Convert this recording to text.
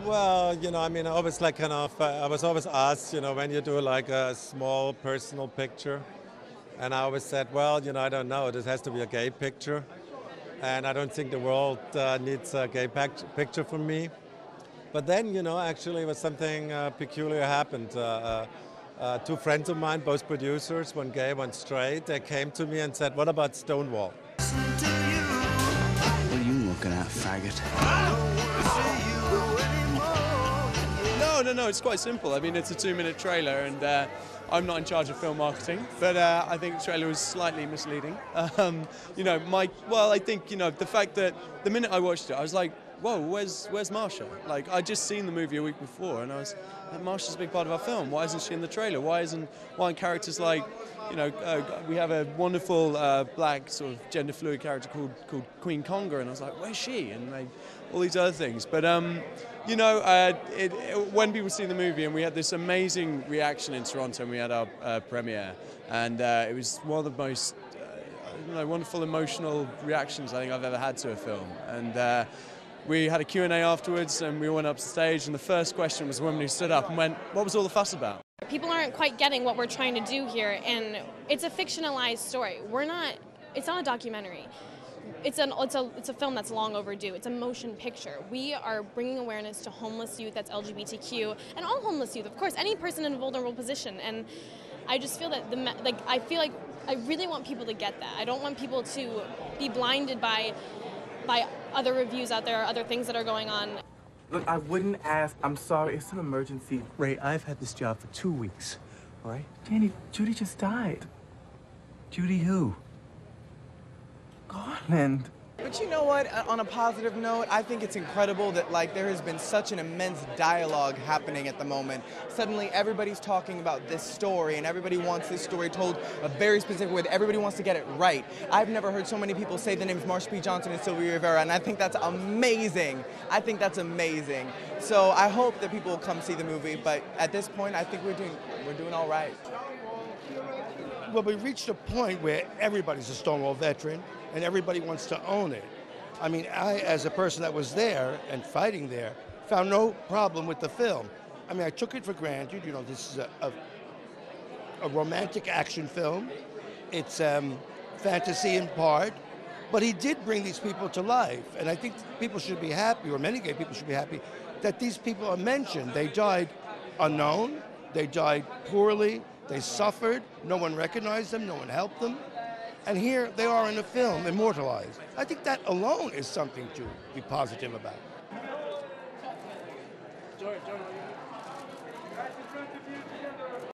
Well, I mean, I always like I was always asked, when you do like a small personal picture, and I always said, well, I don't know, this has to be a gay picture, and I don't think the world needs a gay picture from me. But then, actually, it was something peculiar happened. Two friends of mine, both producers, one gay, one straight, they came to me and said, what about Stonewall? What are you looking at, faggot? No, it's quite simple. I mean, it's a 2-minute trailer, and I'm not in charge of film marketing, but I think the trailer was slightly misleading. I think, the fact that the minute I watched it, I was like, whoa, where's Marsha? Like, I'd just seen the movie a week before, and I was like, Marsha's a big part of our film. Why isn't she in the trailer? Why aren't characters like, we have a wonderful black sort of gender fluid character called Queen Conga, and I was like, where's she? And all these other things. But when people see the movie, and we had this amazing reaction in Toronto, and we had our premiere, and it was one of the most wonderful emotional reactions I think I've ever had to a film. And we had a Q&A afterwards, and we went up to stage, and the first question was a woman who stood up and went, what was all the fuss about? People aren't quite getting what we're trying to do here, and it's a fictionalized story. It's not a documentary. It's a film that's long overdue. It's a motion picture. We are bringing awareness to homeless youth, that's LGBTQ, and all homeless youth, of course, any person in a vulnerable position. And I just feel that I really want people to get that. I don't want people to be blinded by other reviews out there, other things that are going on. Look, I wouldn't ask. I'm sorry, it's an emergency. Ray, I've had this job for 2 weeks, all right? Danny, Judy just died. Judy who? Garland. But you know what, on a positive note, I think it's incredible that there has been such an immense dialogue happening at the moment. Suddenly everybody's talking about this story, and everybody wants this story told a very specific way. Everybody wants to get it right. I've never heard so many people say the names Marsha P. Johnson and Sylvia Rivera, and I think that's amazing. I think that's amazing. So I hope that people will come see the movie, but at this point, I think we're doing all right. Well, we reached a point where everybody's a Stonewall veteran, and everybody wants to own it. I mean, I, as a person that was there and fighting there, found no problem with the film. I mean, I took it for granted. This is a romantic action film. It's fantasy in part, but he did bring these people to life. And I think people should be happy, or many gay people should be happy, that these people are mentioned. They died unknown, they died poorly, they suffered, no one recognized them, no one helped them. And here they are in a film, immortalized. I think that alone is something to be positive about. George,